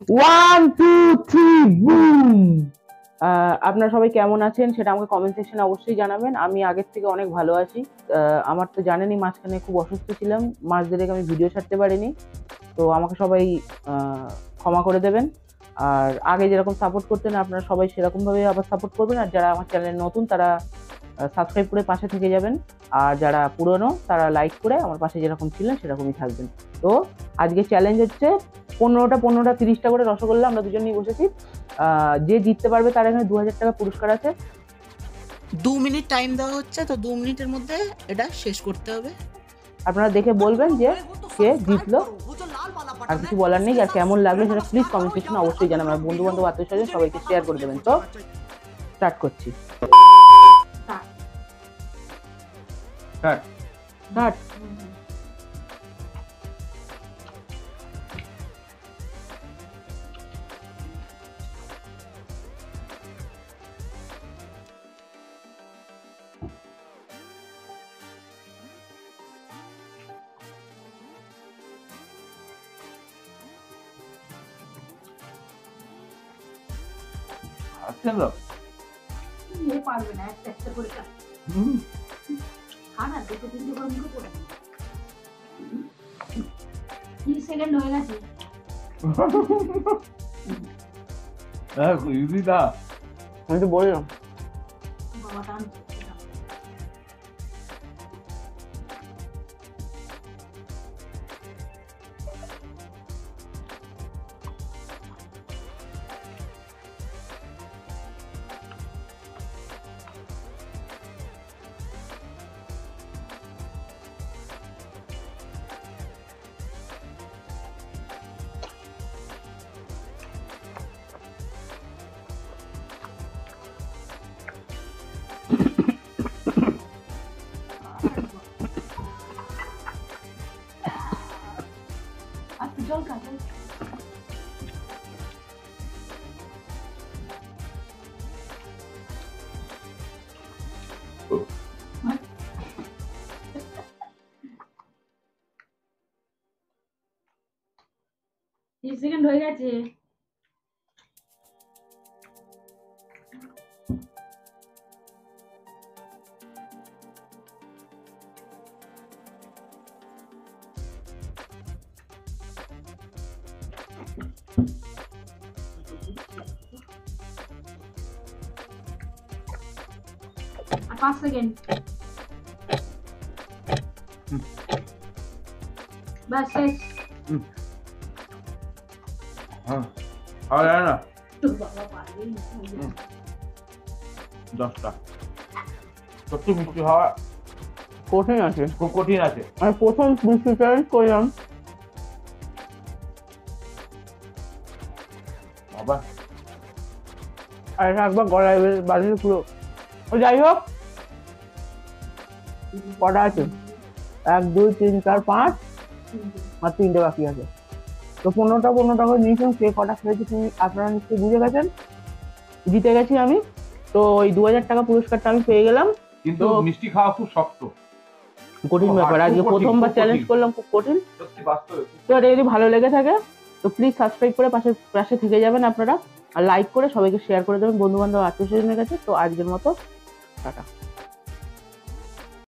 One two three broom. আপনারা সবাই কেমন আছেন সেটা আমাকে কমেন্ট সেকশনে অবশ্যই জানাবেন। আমি আগের থেকে অনেক ভালো আছি। আমার তো জানেনই মাঝখানে খুব অসুস্থ ছিলাম, মাস দেড়েক আমি ভিডিও ছাড়তে পারিনি। তো আমাকে সবাই ক্ষমা করে দেবেন। আর আগে যেরকম সাপোর্ট করতেন আপনারা সবাই সেরকমভাবে আবার সাপোর্ট করবেন। আর যারা আমার চ্যানেলে নতুন তারা সাবস্ক্রাইব করে পাশে থেকে যাবেন। আর যারা পুরনো তারা লাইক করে আমার পাশে যেরকম ছিলেন সেরকমই থাকবেন। তো আজকে চ্যালেঞ্জ হচ্ছে 15টা 30টা করে রসগোল্লা আমরা দুজনেই বসেছি। যে জিততে পারবে তার এখানে 2000 টাকা পুরস্কার আছে। 2 মিনিট টাইম দেওয়া হচ্ছে, তো 2 মিনিটের মধ্যে এটা শেষ করতে হবে। আপনারা দেখে বলবেন যে কে জিতলো। আর কিছু বলার নেই। আর কেমন লাগলো সেটা প্লিজ কমেন্ট সেকশনে অবশ্যই জানাবেন। আর বন্ধু বান্ধব আত্মীয় স্বজন সবাইকে শেয়ার করে দেবেন। তো স্টার্ট করছি। স্টার্ট। পারবে না, একটা একটা করে খা না, দুটো তিনটে করে মুখে পড়ে 30 সেকেন্ড হয়ে গেছে। আমি তো বললাম বাবা টান জল খা, জল খা। সেকেন্ড হয়ে গেছে। আর 5 সেকেন্ড। বাস শেষ। আর না বাবা পারবে না। 10টা সত্যি মিষ্টি হওয়া কঠিন আছে, খুব কঠিন আছে। আমি প্রথম মিষ্টি চ্যালেঞ্জ করলাম। বাবা আর এটা একবার গলায় বাজলে পুরো। যাই হোক, কটা আছে? 1 2 3 4 5 আর 3টে বাকি আছে। তো 15টা করে নিয়েছেন। কে কটা খেয়েছে তুমি আপনারা নিশ্চয়ই বুঝে গেছেন। জিতে গেছি আমি। তো ওই 2000 টাকা পুরস্কারটা আমি পেয়ে গেলাম। কিন্তু মিষ্টি খাওয়া খুব শক্ত, কঠিন ব্যাপার। আজকে প্রথমবার চ্যালেঞ্জ করলাম, খুব কঠিন। সত্যি বাস্তবে। তো এটা যদি ভালো লেগে থাকে তো প্লিজ সাবস্ক্রাইব করে পাশে থেকে যাবেন আপনারা। আর লাইক করে সবাইকে শেয়ার করে দেবেন বন্ধু বান্ধব আত্মীয় স্বজনের কাছে। তো আজকের মতো টাটা।